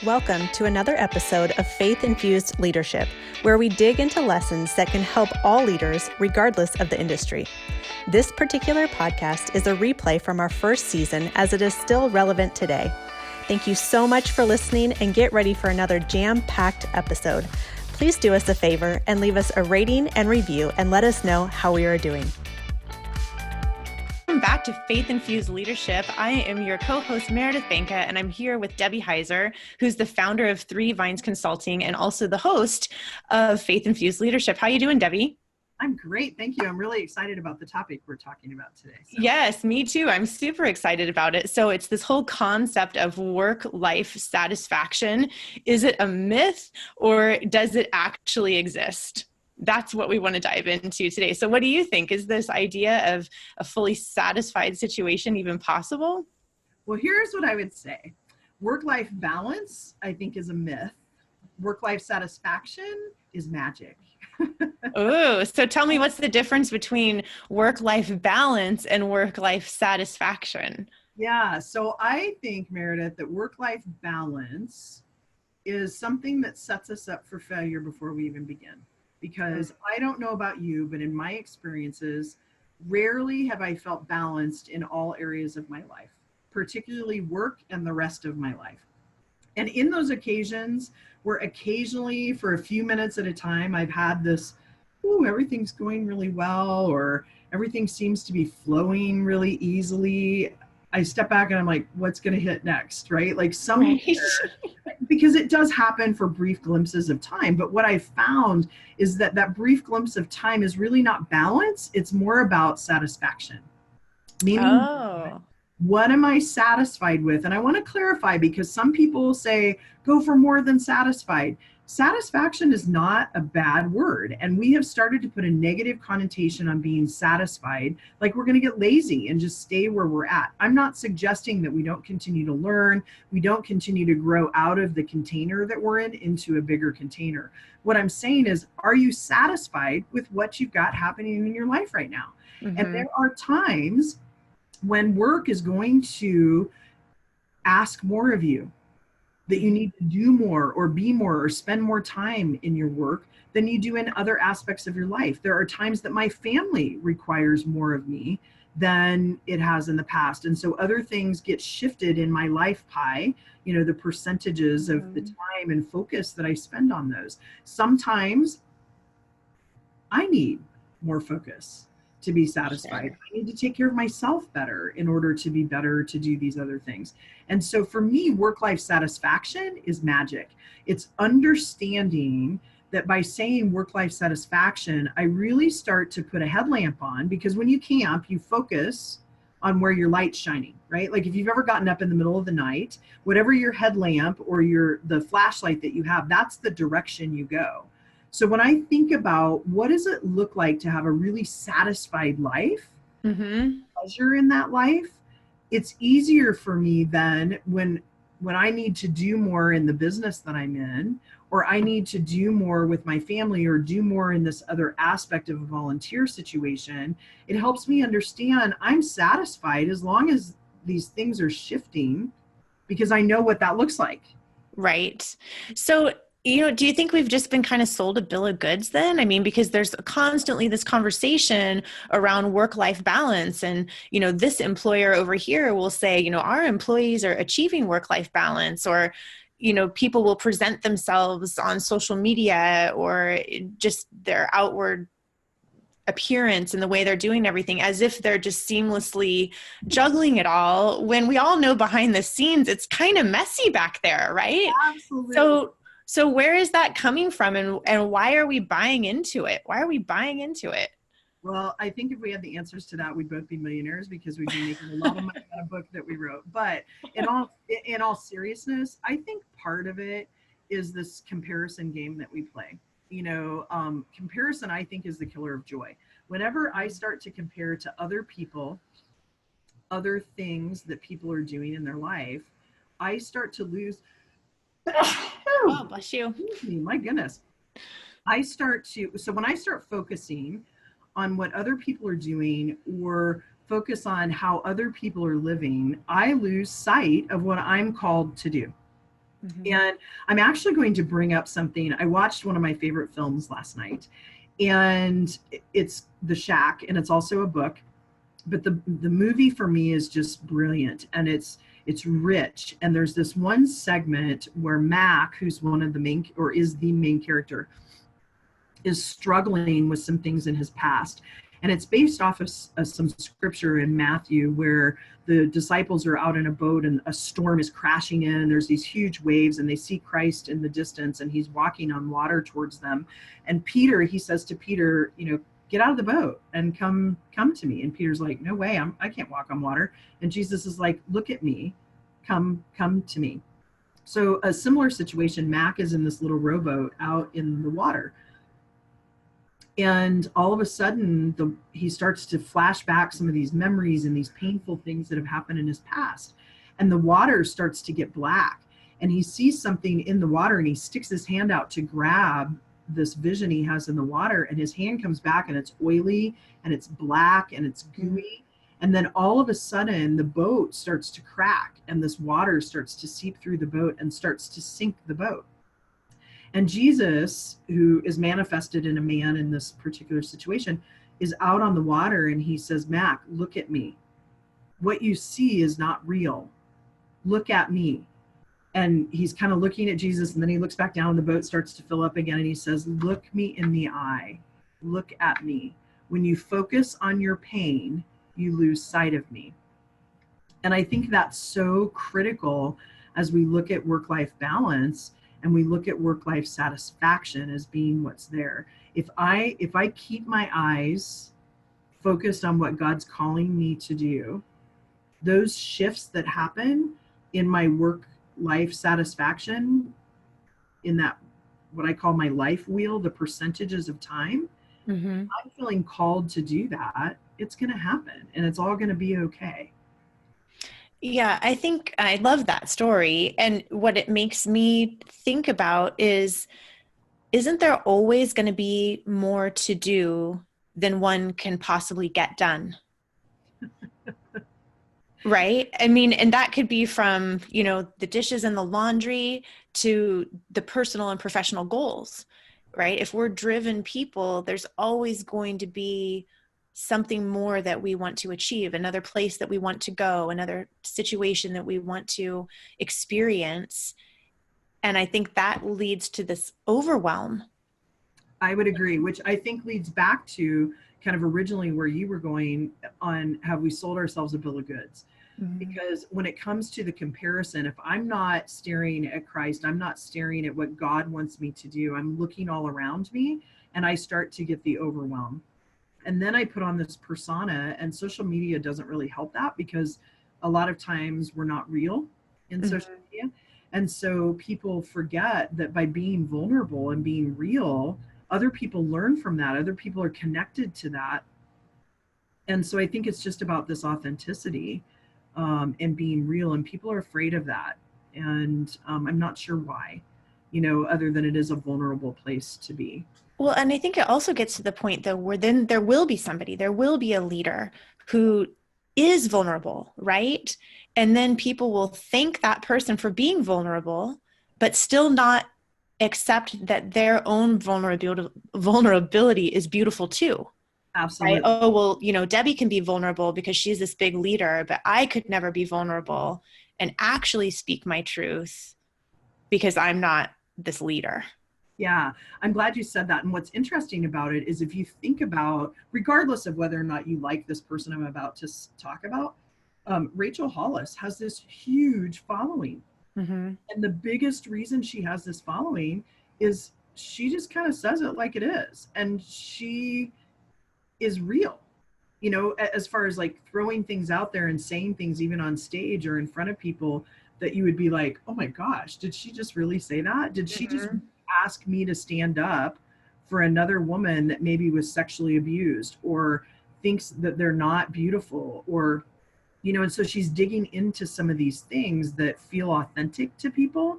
Welcome to another episode of Faith-Infused Leadership, where we dig into lessons that can help all leaders, regardless of the industry. This particular podcast is a replay from our first season, as it is still relevant today. Thank you so much for listening, and get ready for another jam-packed episode. Please do us a favor and leave us a rating and review, and let us know how we are doing. Welcome back to Faith Infused Leadership. I am your co-host, Meredith Banka, and I'm here with Debbie Heiser, who's the founder of Three Vines Consulting and also the host of Faith Infused Leadership. How you doing, Debbie? I'm great. Thank you. I'm really excited about the topic we're talking about today. Yes, me too. I'm super excited about it. So it's this whole concept of work-life satisfaction. Is it a myth or does it actually exist? That's what we want to dive into today. So what do you think? Is this idea of a fully satisfied situation even possible? Well, here's what I would say. Work-life balance, I think, is a myth. Work-life satisfaction is magic. Oh, so tell me, what's the difference between work-life balance and work-life satisfaction? Yeah, so I think, Meredith, that work-life balance is something that sets us up for failure before we even begin. Because I don't know about you, but in my experiences, rarely have I felt balanced in all areas of my life, particularly work and the rest of my life. And in those occasions where occasionally for a few minutes at a time, I've had this, everything's going really well, or everything seems to be flowing really easily. I step back and I'm like, what's going to hit next, right? Like because it does happen for brief glimpses of time. But what I found is that that brief glimpse of time is really not balance. It's more about satisfaction. Meaning, what am I satisfied with? And I want to clarify, because some people say, go for more than satisfied. Satisfaction is not a bad word. And we have started to put a negative connotation on being satisfied, like we're going to get lazy and just stay where we're at. I'm not suggesting that we don't continue to learn, we don't continue to grow out of the container that we're in into a bigger container. What I'm saying is, are you satisfied with what you've got happening in your life right now? Mm-hmm. And there are times when work is going to ask more of you, that you need to do more or be more or spend more time in your work than you do in other aspects of your life. There are times that my family requires more of me than it has in the past. And so other things get shifted in my life pie, the percentages of the time and focus that I spend on those. Sometimes I need more focus to be satisfied. Sure. I need to take care of myself better in order to be better to do these other things. And so for me, work-life satisfaction is magic. It's understanding that by saying work-life satisfaction, I really start to put a headlamp on, because when you camp, you focus on where your light's shining, right? Like if you've ever gotten up in the middle of the night, whatever your headlamp or the flashlight that you have, that's the direction you go. So when I think about what does it look like to have a really satisfied life, pleasure in that life, it's easier for me than when I need to do more in the business that I'm in, or I need to do more with my family, or do more in this other aspect of a volunteer situation. It helps me understand I'm satisfied as long as these things are shifting, because I know what that looks like. Right. So do you think we've just been kind of sold a bill of goods then? I mean, because there's constantly this conversation around work-life balance, and, this employer over here will say, our employees are achieving work-life balance, or, people will present themselves on social media or just their outward appearance and the way they're doing everything as if they're just seamlessly juggling it all, when we all know behind the scenes, it's kind of messy back there, right? Absolutely. So where is that coming from, and why are we buying into it? Why are we buying into it? Well, I think if we had the answers to that, we'd both be millionaires, because we'd be making a lot of money on a book that we wrote. But in all seriousness, I think part of it is this comparison game that we play. Comparison, I think, is the killer of joy. Whenever I start to compare to other people, other things that people are doing in their life, I start to lose. Oh, bless you. Excuse me, my goodness. So when I start focusing on what other people are doing, or focus on how other people are living, I lose sight of what I'm called to do. Mm-hmm. And I'm actually going to bring up something. I watched one of my favorite films last night, and it's The Shack, and it's also a book. But the movie for me is just brilliant, and it's rich. And there's this one segment where Mac, who's one of the main, or is the main character, is struggling with some things in his past. And it's based off of some scripture in Matthew where the disciples are out in a boat and a storm is crashing in. There's these huge waves and they see Christ in the distance and he's walking on water towards them. And Peter, he says to Peter, get out of the boat and come to me. And Peter's like, no way, I can't walk on water. And Jesus is like, look at me, come to me. So a similar situation, Mac is in this little rowboat out in the water. And all of a sudden, he starts to flash back some of these memories and these painful things that have happened in his past. And the water starts to get black. And he sees something in the water and he sticks his hand out to grab this vision he has in the water. And his hand comes back and it's oily and it's black and it's gooey. And then all of a sudden, the boat starts to crack and this water starts to seep through the boat and starts to sink the boat. And Jesus, who is manifested in a man in this particular situation, is out on the water and he says, Mac, look at me. What you see is not real. Look at me. And he's kind of looking at Jesus and then he looks back down and the boat starts to fill up again and he says, look me in the eye. Look at me. When you focus on your pain, you lose sight of me. And I think that's so critical as we look at work-life balance. And we look at work-life satisfaction as being what's there. If I keep my eyes focused on what God's calling me to do, those shifts that happen in my work-life satisfaction, in that what I call my life wheel, the percentages of time, Mm-hmm. I'm feeling called to do that, it's going to happen and it's all going to be okay. Yeah, I think I love that story. And what it makes me think about is, isn't there always going to be more to do than one can possibly get done? Right? I mean, and that could be from, the dishes and the laundry to the personal and professional goals, right? If we're driven people, there's always going to be something more that we want to achieve, another place that we want to go, another situation that we want to experience. And I think that leads to this overwhelm. I would agree, which I think leads back to kind of originally where you were going on, have we sold ourselves a bill of goods? Mm-hmm. Because when it comes to the comparison, if I'm not staring at Christ, I'm not staring at what God wants me to do, I'm looking all around me and I start to get the overwhelm. And then I put on this persona, and social media doesn't really help that because a lot of times we're not real in Mm-hmm. social media. And so people forget that by being vulnerable and being real, other people learn from that. Other people are connected to that. And so I think it's just about this authenticity and being real. And people are afraid of that. And I'm not sure why, other than it is a vulnerable place to be. Well, and I think it also gets to the point though, where then there will be somebody, there will be a leader who is vulnerable, right? And then people will thank that person for being vulnerable, but still not accept that their own vulnerability is beautiful too. Right? Absolutely. Oh, well, Debbie can be vulnerable because she's this big leader, but I could never be vulnerable and actually speak my truth because I'm not this leader. Yeah, I'm glad you said that. And what's interesting about it is if you think about, regardless of whether or not you like this person I'm about to talk about, Rachel Hollis has this huge following. Mm-hmm. And the biggest reason she has this following is she just kind of says it like it is. And she is real, as far as like throwing things out there and saying things even on stage or in front of people that you would be like, oh my gosh, did she just really say that? Did she just Mm-hmm. ask me to stand up for another woman that maybe was sexually abused or thinks that they're not beautiful or, and so she's digging into some of these things that feel authentic to people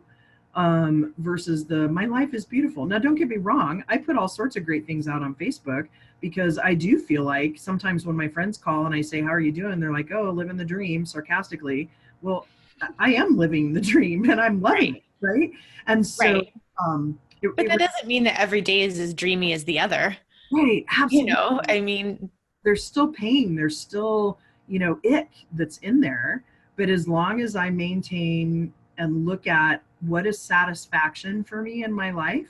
versus my life is beautiful. Now, don't get me wrong. I put all sorts of great things out on Facebook because I do feel like sometimes when my friends call and I say, how are you doing? They're like, oh, living the dream, sarcastically. Well, I am living the dream and I'm loving it. right? And so, Right. um, it, But it that doesn't mean that every day is as dreamy as the other. right, absolutely. I mean, There's still pain, there's still, ick that's in there. But as long as I maintain and look at what is satisfaction for me in my life,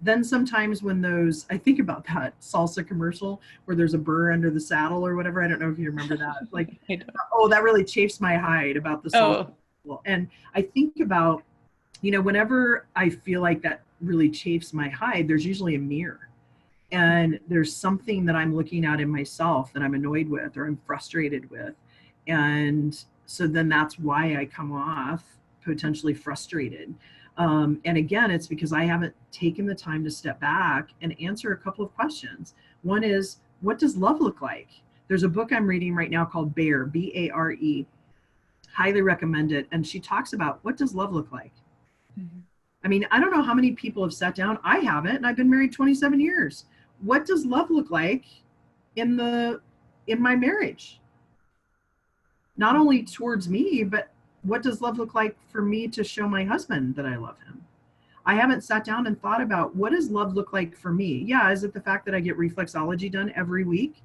then sometimes when those, I think about that salsa commercial where there's a burr under the saddle or whatever. I don't know if you remember that. Like, I don't. oh, that really chafes my hide about the salsa. Oh, And I think about, whenever I feel like that really chafes my hide, there's usually a mirror. And there's something that I'm looking at in myself that I'm annoyed with or I'm frustrated with. And so then that's why I come off potentially frustrated. And again, it's because I haven't taken the time to step back and answer a couple of questions. One is, what does love look like? There's a book I'm reading right now called Bare, Bare. Highly recommend it. And she talks about, what does love look like? mhm. I mean, I don't know how many people have sat down. I haven't, and I've been married 27 years. What does love look like in my marriage? Not only towards me, but what does love look like for me to show my husband that I love him? I haven't sat down and thought about, what does love look like for me? Yeah, is it the fact that I get reflexology done every week?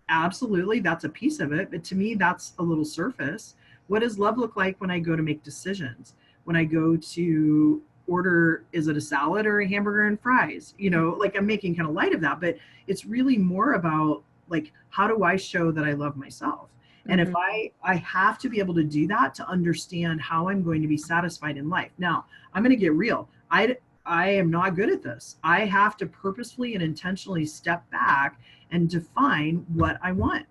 Absolutely, that's a piece of it. But to me, that's a little surface. What does love look like when I go to make decisions? When I go to order, is it a salad or a hamburger and fries? Like, I'm making kind of light of that, but it's really more about, like, how do I show that I love myself? And if Mhm. I have to be able to do that to understand how I'm going to be satisfied in life. Now, I'm going to get real. I am not good at this. I have to purposefully and intentionally step back and define what I want.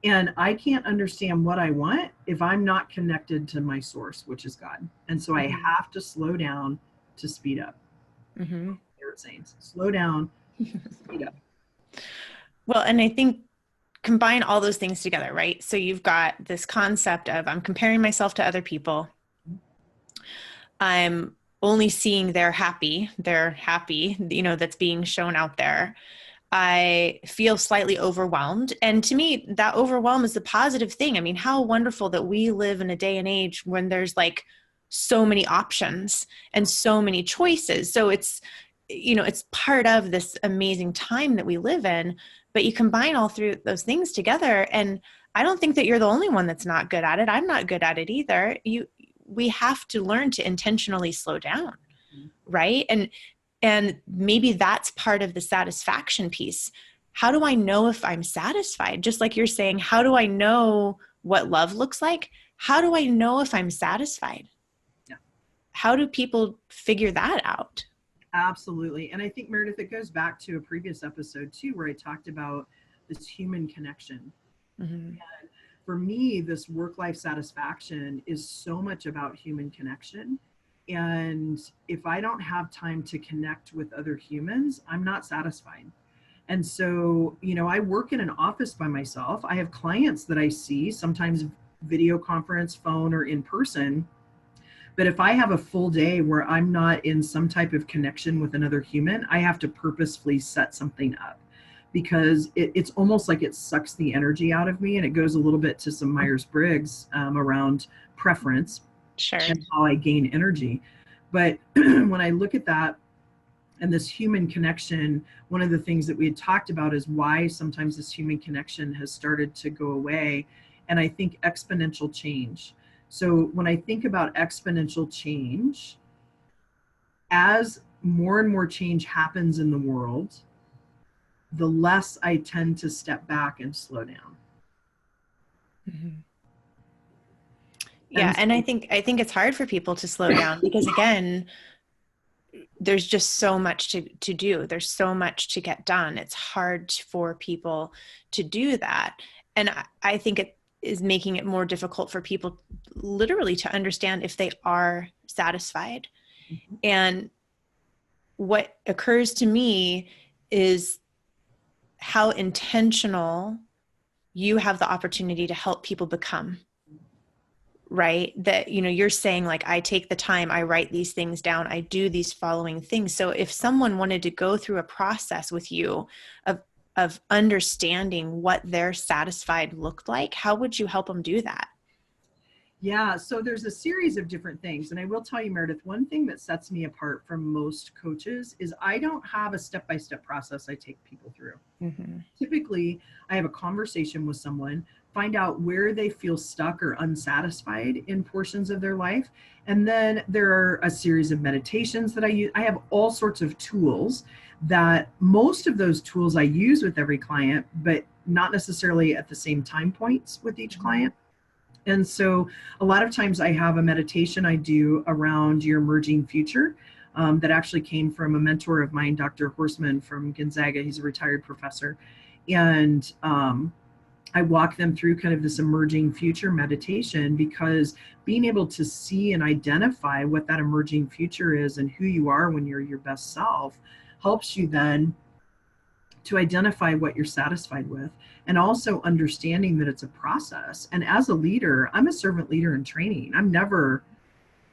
And I can't understand what I want if I'm not connected to my source, which is God. And so I Mhm. have to slow down to speed up. Mhm. Favorite sayings: slow down, speed up. Well, and I think combine all those things together, right? So you've got this concept of I'm comparing myself to other people. I'm only seeing they're happy, that's being shown out there. I feel slightly overwhelmed. And to me, that overwhelm is the positive thing. I mean, how wonderful that we live in a day and age when there's like so many options and so many choices. So it's part of this amazing time that we live in, but you combine all through those things together. And I don't think that you're the only one that's not good at it. I'm not good at it either. We have to learn to intentionally slow down, right? And maybe that's part of the satisfaction piece. How do I know if I'm satisfied? Just like you're saying, how do I know what love looks like? How do I know if I'm satisfied? Yeah, How do people figure that out? absolutely. And I think, Meredith, it goes back to a previous episode too, where I talked about this human connection. Mm-hmm. For me, this work life satisfaction is so much about human connection. And if I don't have time to connect with other humans, I'm not satisfied. And so, I work in an office by myself. I have clients that I see, sometimes video conference, phone, or in person. But if I have a full day where I'm not in some type of connection with another human, I have to purposefully set something up because it's almost like it sucks the energy out of me. And it goes a little bit to some Myers Briggs around preference Sure. and how I gain energy. But when I look at that and this human connection, one of the things that we had talked about is why sometimes this human connection has started to go away. And I think exponential change. So when I think about exponential change, as more and more change happens in the world, the less I tend to step back and slow down. Mm-hmm. Yeah, And and I think it's hard for people to slow down because again, there's just so much to do. There's so much to get done. It's hard for people to do that. And I think it is making it more difficult for people literally to understand if they are satisfied. And what occurs to me is how intentional you have the opportunity to help people become, right? That you're saying like, I take the time, I write these things down, I do these following things. So if someone wanted to go through a process with you of understanding what their satisfied looked like, how would you help them do that? Yeah, so there's a series of different things. And I will tell you, Meredith, one thing that sets me apart from most coaches is I don't have a step-by-step process I take people through. Mm-hmm. Typically, I have a conversation with someone, find out where they feel stuck or unsatisfied in portions of their life. And then there are a series of meditations that I use. I have all sorts of tools that most of those tools I use with every client, but not necessarily at the same time points with each Mm-hmm. client. And so a lot of times I have a meditation I do around your emerging future that actually came from a mentor of mine, Dr. Horstman from Gonzaga. He's a retired professor. And I walk them through kind of this emerging future meditation because being able to see and identify what that emerging future is and who you are when you're your best self helps you then to identify what you're satisfied with, and also understanding that it's a process. And as a leader, I'm a servant leader in training. I'm never,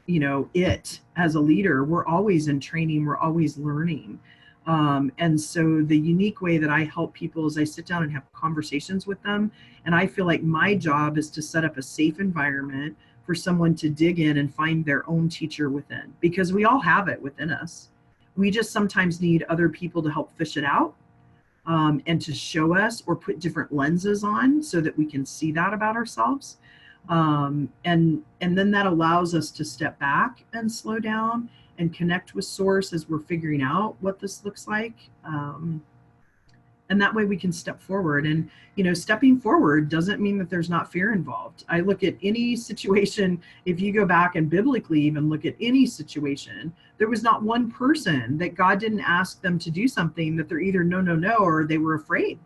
it as a leader. We're always in training, we're always learning. And so the unique way that I help people is I sit down and have conversations with them. And I feel like my job is to set up a safe environment for someone to dig in and find their own teacher within, because we all have it within us. We just sometimes need other people to help fish it out, and to show us or put different lenses on so that we can see that about ourselves. And then that allows us to step back and slow down and connect with source as we're figuring out what this looks like. And that way we can step forward. And stepping forward doesn't mean that there's not fear involved. I look at any situation, if you go back and biblically even look at any situation, there was not one person that God didn't ask them to do something that they're either no, no, no, or they were afraid.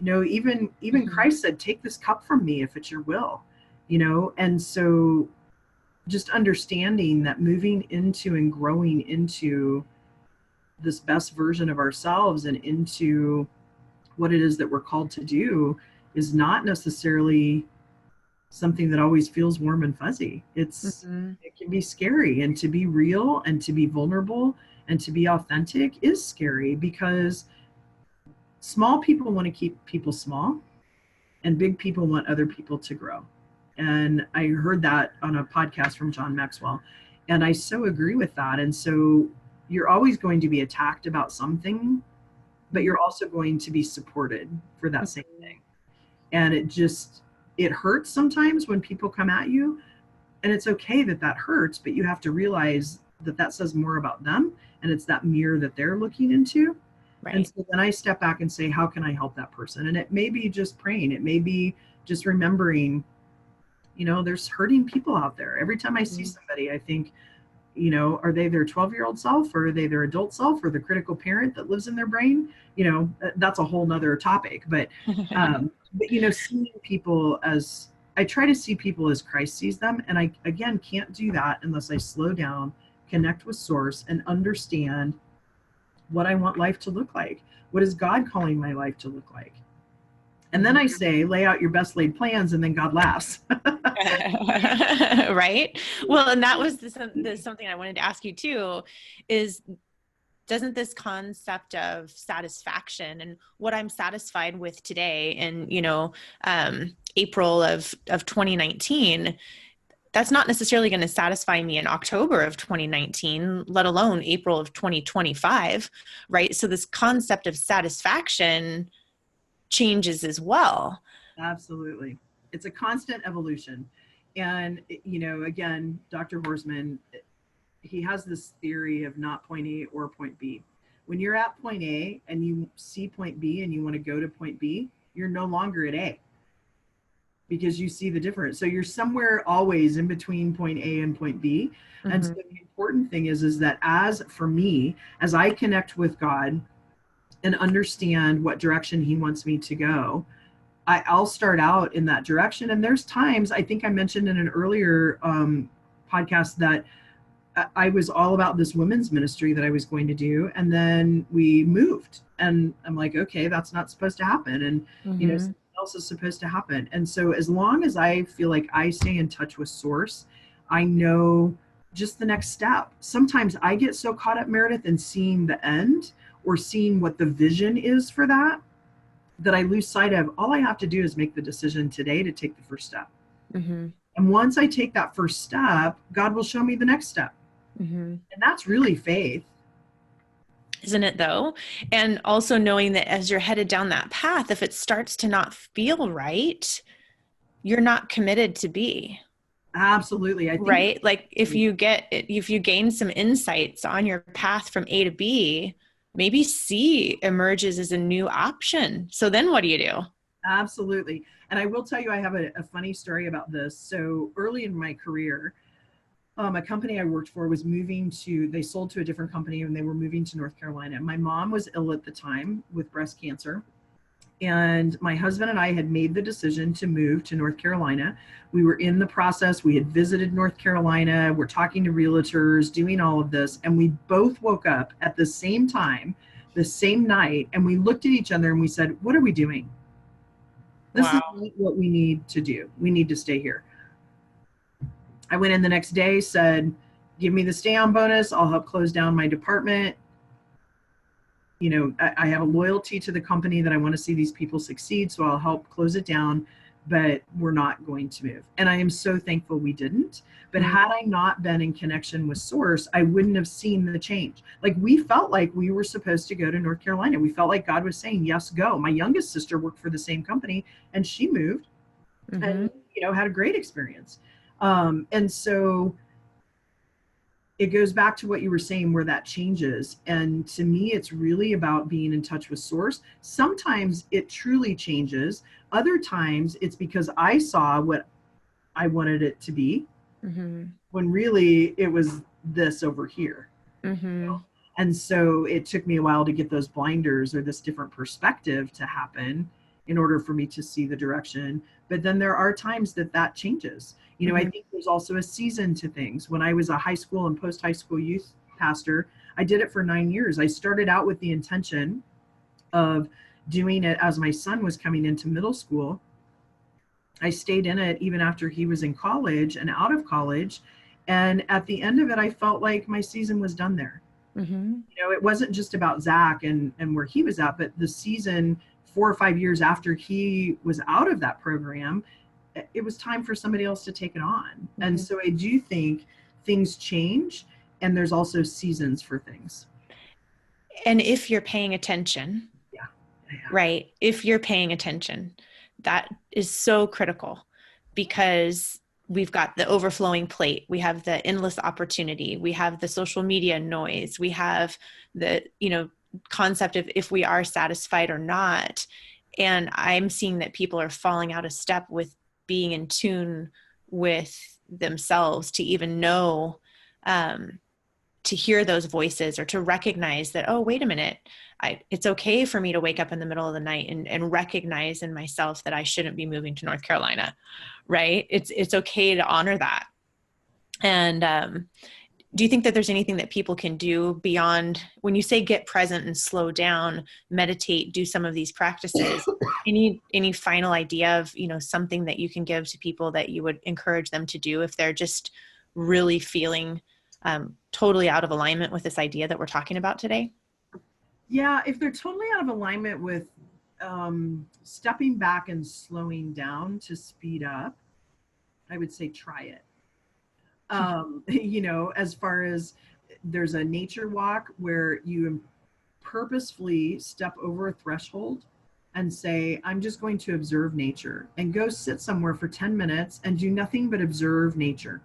Even Mm-hmm. Christ said, take this cup from me if it's your will. And so just understanding that moving into and growing into this best version of ourselves and into what it is that we're called to do is not necessarily something that always feels warm and fuzzy. Mm-hmm. It can be scary, and to be real and to be vulnerable and to be authentic is scary, because small people want to keep people small and big people want other people to grow. And I heard that on a podcast from John Maxwell, and I so agree with that. And so you're always going to be attacked about something, but you're also going to be supported for that same thing. And it hurts sometimes when people come at you, and it's okay that that hurts, but you have to realize that that says more about them, and it's that mirror that they're looking into. And Right. so then I step back and say, how can I help that person? And it may be just praying, it may be just remembering, there's hurting people out there. Every time I see Mm-hmm. somebody, I think, are they their 12-year-old self, or are they their adult self, or the critical parent that lives in their brain? That's a whole nother topic. But seeing people as, I try to see people as Christ sees them. And I, again, can't do that unless I slow down, connect with source, and understand what I want life to look like. What is God calling my life to look like? And then I say, lay out your best laid plans, and then God laughs. Right. Well, and that was something I wanted to ask you too, is doesn't this concept of satisfaction and what I'm satisfied with today in, April of 2019, that's not necessarily going to satisfy me in October of 2019, let alone April of 2025, right? So this concept of satisfaction changes as well. Absolutely. It's a constant evolution. And, again, Dr. Horsman, he has this theory of not point A or point B. When you're at point A and you see point B and you want to go to point B, you're no longer at A, because you see the difference. So you're somewhere always in between point A and point B. And so Mm-hmm. the important thing is that for me, as I connect with God and understand what direction he wants me to go, I'll start out in that direction. And there's times, I think I mentioned in an earlier podcast, that I was all about this women's ministry that I was going to do. And then we moved. And I'm like, okay, that's not supposed to happen. And, Mm-hmm. something else is supposed to happen. And so as long as I feel like I stay in touch with source, I know just the next step. Sometimes I get so caught up, Meredith, in seeing the end or seeing what the vision is for that I lose sight of all I have to do is make the decision today to take the first step. Mm-hmm. And once I take that first step, God will show me the next step. Mm-hmm. And that's really faith. Isn't it though? And also knowing that as you're headed down that path, if it starts to not feel right, you're not committed to be. Absolutely. I think, Right? Like if you gain some insights on your path from A to B, maybe C emerges as a new option. So then what do you do? absolutely. And I will tell you, I have a funny story about this. So early in my career, a company I worked for was they sold to a different company and they were moving to North Carolina. My mom was ill at the time with breast cancer. And my husband and I had made the decision to move to North Carolina. We were in the process. We had visited North Carolina. We're talking to realtors, doing all of this. And we both woke up at the same time, the same night, and we looked at each other and we said, what are we doing? This is Wow. not what we need to do. We need to stay here. I went in the next day, said, give me the stay on bonus. I'll help close down my department. I have a loyalty to the company that I want to see these people succeed. So I'll help close it down, but we're not going to move. And I am so thankful we didn't. But had I not been in connection with Source, I wouldn't have seen the change. Like we felt like we were supposed to go to North Carolina. We felt like God was saying, yes, go. My youngest sister worked for the same company and she moved Mm-hmm. and, had a great experience. And so it goes back to what you were saying where that changes. And to me, it's really about being in touch with Source. Sometimes it truly changes. Other times it's because I saw what I wanted it to be Mm-hmm. when really it was this over here. Mm-hmm. And so it took me a while to get those blinders or this different perspective to happen in order for me to see the direction. But then there are times that changes. I Mm-hmm. think there's also a season to things. When I was a high school and post high school youth pastor, I did it for 9 years. I started out with the intention of doing it as my son was coming into middle school. I stayed in it even after he was in college and out of college. And at the end of it, I felt like my season was done there. Mm-hmm. It wasn't just about Zach and where he was at, but the season 4 or 5 years after he was out of that program, it was time for somebody else to take it on. And Mm-hmm. so I do think things change and there's also seasons for things. And if you're paying attention, Yeah. Yeah. right? If you're paying attention, that is so critical because we've got the overflowing plate. We have the endless opportunity. We have the social media noise. We have the, concept of if we are satisfied or not. And I'm seeing that people are falling out of step with being in tune with themselves to even know, to hear those voices or to recognize that, oh, wait a minute, it's okay for me to wake up in the middle of the night and recognize in myself that I shouldn't be moving to North Carolina, right? It's okay to honor that. And do you think that there's anything that people can do beyond when you say get present and slow down, meditate, do some of these practices? Any final idea of something that you can give to people that you would encourage them to do if they're just really feeling totally out of alignment with this idea that we're talking about today? Yeah, if they're totally out of alignment with stepping back and slowing down to speed up, I would say try it. As far as there's a nature walk where you purposefully step over a threshold and say, I'm just going to observe nature and go sit somewhere for 10 minutes and do nothing but observe nature.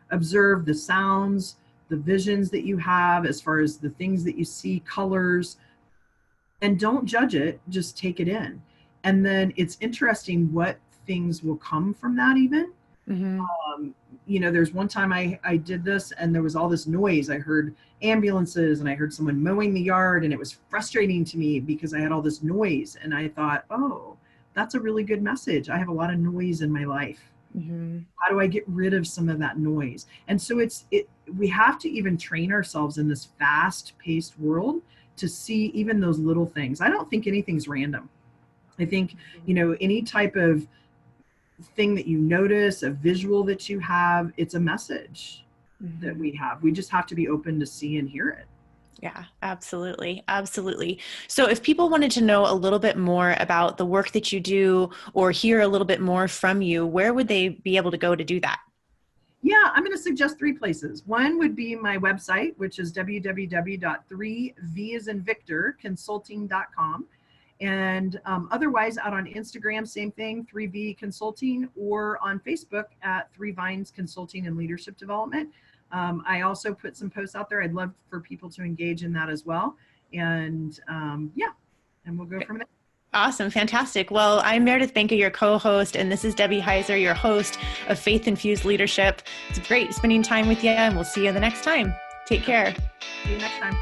Observe the sounds, the visions that you have as far as the things that you see, colors, and don't judge it, just take it in. And then it's interesting what things will come from that even. Mm-hmm. There's one time I did this and there was all this noise. I heard ambulances and I heard someone mowing the yard and it was frustrating to me because I had all this noise and I thought, oh, that's a really good message. I have a lot of noise in my life. Mm-hmm. How do I get rid of some of that noise? And so we have to even train ourselves in this fast paced world to see even those little things. I don't think anything's random. I think, any type of thing that you notice, a visual that you have, it's a message that we have. We just have to be open to see and hear it. Yeah, absolutely. Absolutely. So if people wanted to know a little bit more about the work that you do or hear a little bit more from you, where would they be able to go to do that? Yeah, I'm going to suggest three places. One would be my website, which is www.3v as in Victor consulting.com. And otherwise, out on Instagram, same thing, 3V Consulting, or on Facebook at Three Vines Consulting and Leadership Development. I also put some posts out there. I'd love for people to engage in that as well. And yeah, and we'll go from there. Awesome. Fantastic. Well, I'm Meredith Banker, your co-host, and this is Debbie Heiser, your host of Faith Infused Leadership. It's great spending time with you, and we'll see you the next time. Take care. See you next time.